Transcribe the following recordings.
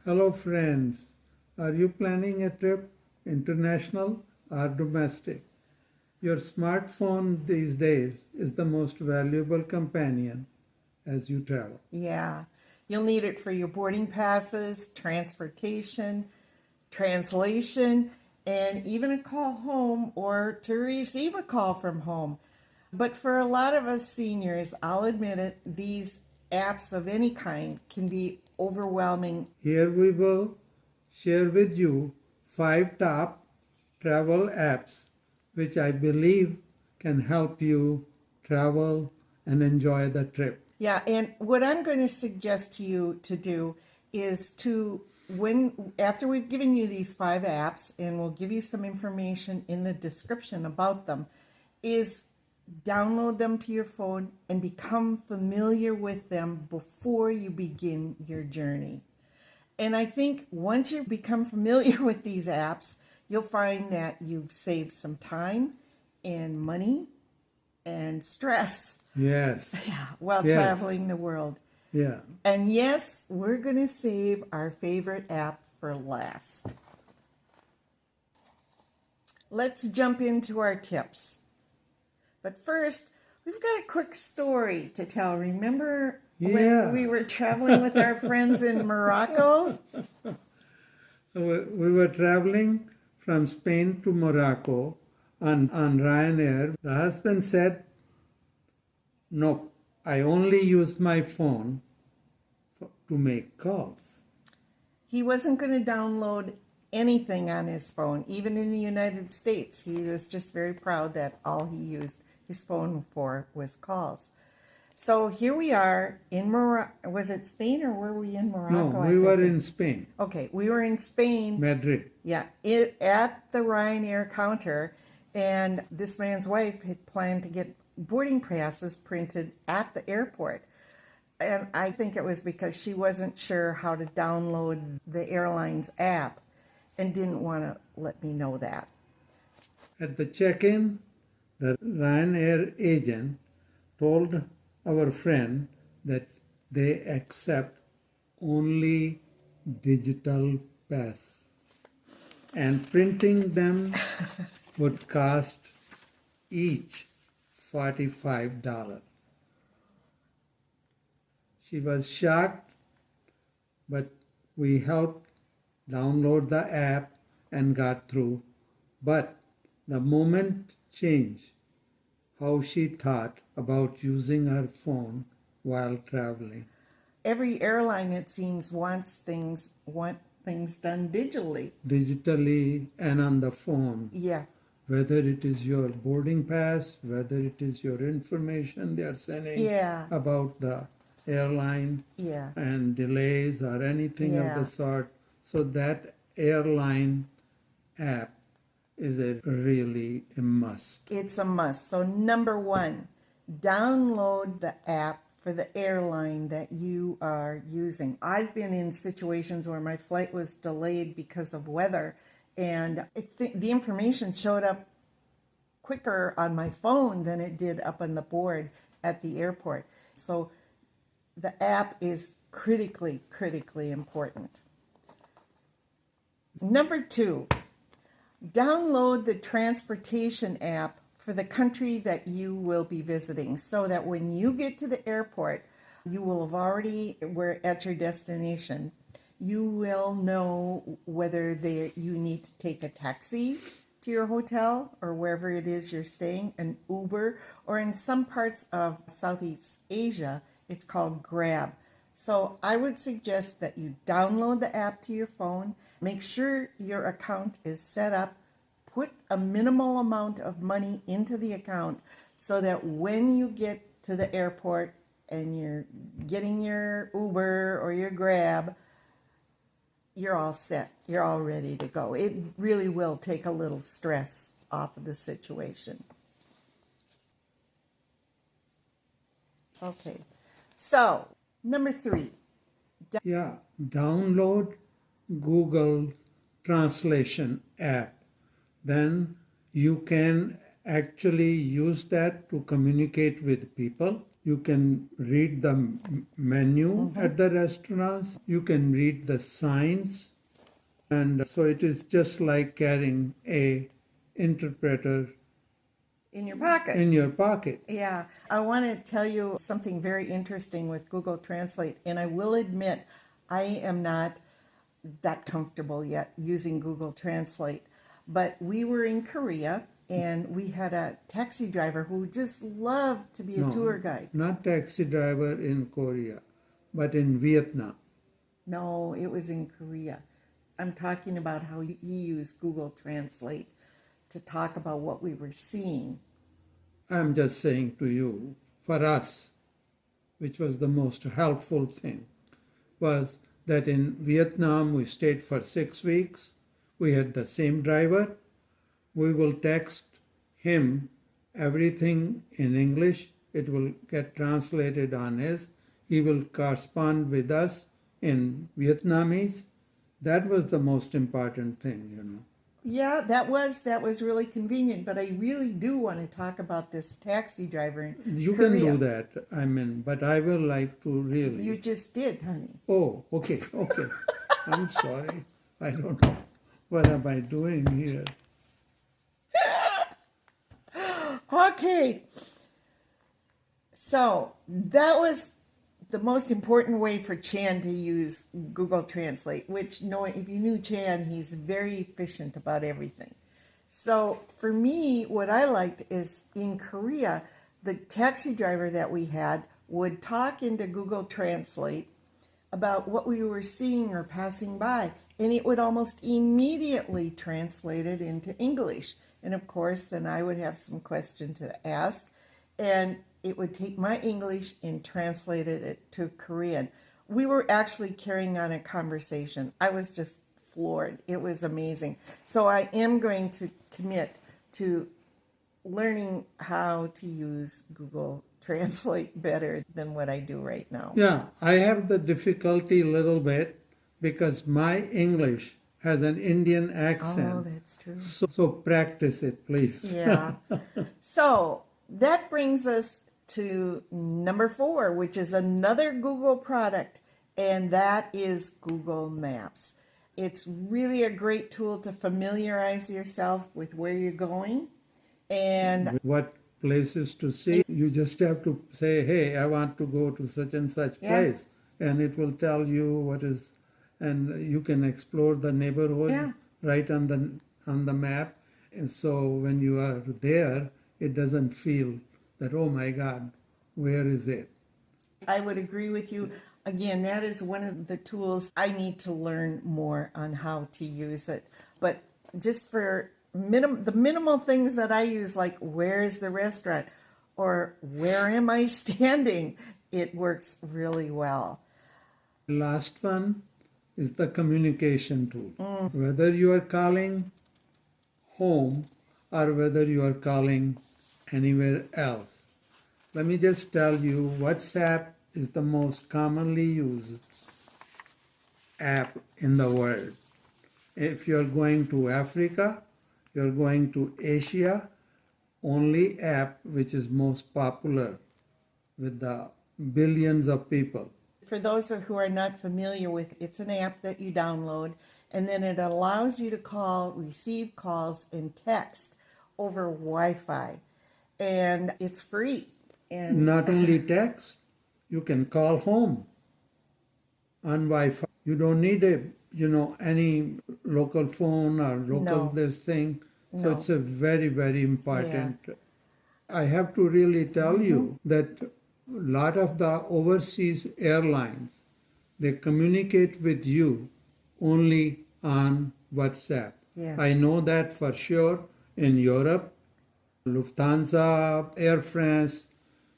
Hello, friends. Are you planning a trip, international or domestic? Your smartphone these days is the most valuable companion as you travel. Yeah, you'll need it for your boarding passes, transportation, translation, and even a call home or to receive a call from home. But for a lot of us seniors, I'll admit it, these apps of any kind can be overwhelming. Here we will share with you 5 top travel apps which I believe can help you travel and enjoy the trip. Yeah, and what I'm going to suggest to you to do is to when after we've given you these 5 apps and we'll give you some information in the description about them is download them to your phone and become familiar with them before you begin your journey. And I think once you become familiar with these apps, you'll find that you've saved some time and money and stress Yes, while yes, traveling the world. yeah. And yes, we're going to save our favorite app for last. Let's jump into our tips. But first, we've got a quick story to tell. Remember Yeah. when we were traveling with our friends in Morocco? We were traveling from Spain to Morocco on Ryanair. The husband said, "No, I only use my phone to make calls." He wasn't going to download anything on his phone, even in the United States. He was just very proud that all he used his phone for was calls. So here we are in Morocco. Was it Spain or were we in Morocco? No, we were in Spain, Okay, we were in Spain. Madrid. Yeah, at the Ryanair counter, and this man's wife had planned to get boarding passes printed at the airport. And I think it was because she wasn't sure how to download the airline's app and didn't want to let me know that. At the check-in, the Ryanair agent told our friend that they accept only digital pass, and printing them would cost each $45. She was shocked, but we helped download the app and got through. But the moment changed how she thought about using her phone while traveling. Every airline, it seems, want things done Digitally and on the phone. Yeah, Whether it is your boarding pass, whether it is your information they are sending yeah, about the airline yeah, and delays or anything of Yeah. the sort. So that airline app is really a must. it's a must. So number one, download the app for the airline that you are using. I've been in situations where my flight was delayed because of weather, and the information showed up quicker on my phone than it did up on the board at the airport. So the app is critically important. Number two, download the transportation app for the country that you will be visiting so that when you get to the airport, you will have already, we're at your destination. You will know whether you need to take a taxi to your hotel or wherever it is you're staying, an Uber, or in some parts of Southeast Asia, it's called Grab. So I would suggest that you download the app to your phone, make sure your account is set up, put a minimal amount of money into the account so that when you get to the airport and you're getting your Uber or your Grab, you're all set. You're all ready to go. It really will take a little stress off of the situation. Okay. So, number three. Yeah, download Google Translation app. Then you can actually use that to communicate with people. You can read the menu at the restaurants. You can read the signs. And so it is just like carrying a interpreter In your pocket. in your pocket. Yeah, I want to tell you something very interesting with Google Translate, and I will admit I am not that comfortable yet using Google Translate. But we were in Korea and we had a taxi driver who just loved to be a tour guide. Not taxi driver in Korea, but in Vietnam. No, it was in Korea. I'm talking about how he used Google Translate to talk about what we were seeing. I'm just saying to you, for us, which was the most helpful thing, was that in Vietnam we stayed for 6 weeks. We had the same driver. We will text him everything in English. It will get translated on his. He will correspond with us in Vietnamese. That was the most important thing, you know. Yeah, that was really convenient, but I really do want to talk about this taxi driver in You Korea. can do that, I mean, but I will like to really. You just did, honey. Oh, okay, okay. I'm sorry. I don't know. What am I doing here? Okay. So that was the most important way for Chan to use Google Translate, which if you knew Chan, he's very efficient about everything. So for me, what I liked is in Korea, the taxi driver that we had would talk into Google Translate about what we were seeing or passing by, and it would almost immediately translate it into English. And of course, then I would have some questions to ask, and it would take my English and translated it to Korean. We were actually carrying on a conversation. I was just floored. It was amazing. So I am going to commit to learning how to use Google Translate better than what I do right now. Yeah, I have the difficulty a little bit because my English has an Indian Oh, accent. that's true. So practice it, please. Yeah. So that brings us to number 4, which is another Google product, and that is Google Maps. It's really a great tool to familiarize yourself with where you're going. And What places to see? You just have to say, hey, I want to go to such and such Yeah. place. And it will tell you what is, and you can explore the neighborhood Yeah. right on the map. And so when you are there, it doesn't feel that, oh my God, where is it? I would agree with you. Again, that is one of the tools I need to learn more on how to use it. But just for the minimal things that I use, like where is the restaurant or where am I standing, it works really well. Last one is the communication tool. Whether you are calling home or whether you are calling anywhere else. Let me just tell you, WhatsApp is the most commonly used app in the world. If you're going to Africa, you're going to Asia, only app which is most popular with the billions of people. For those who are not familiar with it, it's an app that you download, and then it allows you to call, receive calls, and text over Wi-Fi, and it's free. And Not only text, you can call home on Wi-Fi. You don't need any local phone or local No. this thing. So No. it's a very, very important. I have to really tell you that a lot of the overseas airlines, they communicate with you only on WhatsApp. Yeah. I know that for sure in Europe, Lufthansa, Air France,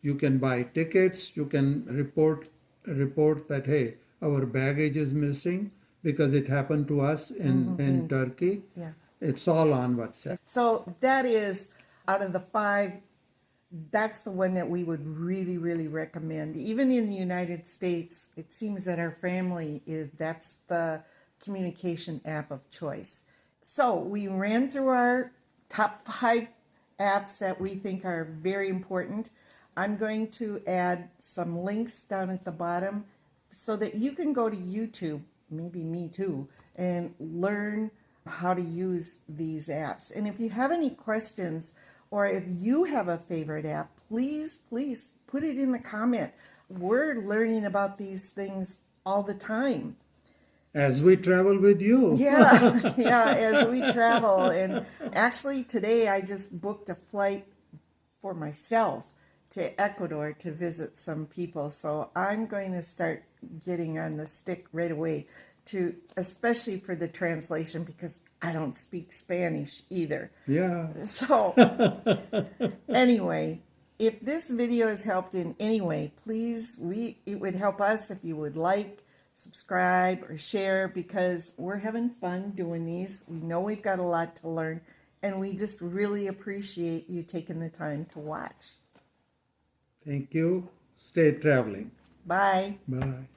you can buy tickets, you can report that, hey, our baggage is missing because it happened to us in Turkey. Yeah. It's all on WhatsApp. So that is, out of the 5, that's the one that we would really, really recommend. Even in the United States, it seems that our family that's the communication app of choice. So we ran through our top 5 apps that we think are very important. I'm going to add some links down at the bottom so that you can go to YouTube, maybe me too, and learn how to use these apps. And if you have any questions or if you have a favorite app, please put it in the comment. We're learning about these things all the time. As we travel with you. Yeah, yeah, as we travel. And actually today I just booked a flight for myself to Ecuador to visit some people. So I'm going to start getting on the stick right away to, especially for the translation, because I don't speak Spanish either. Yeah. So anyway, if this video has helped in any way, please, it would help us if you would like, subscribe, or share, because we're having fun doing these. We know we've got a lot to learn, and we just really appreciate you taking the time to watch. Thank you. Stay traveling. Bye. Bye.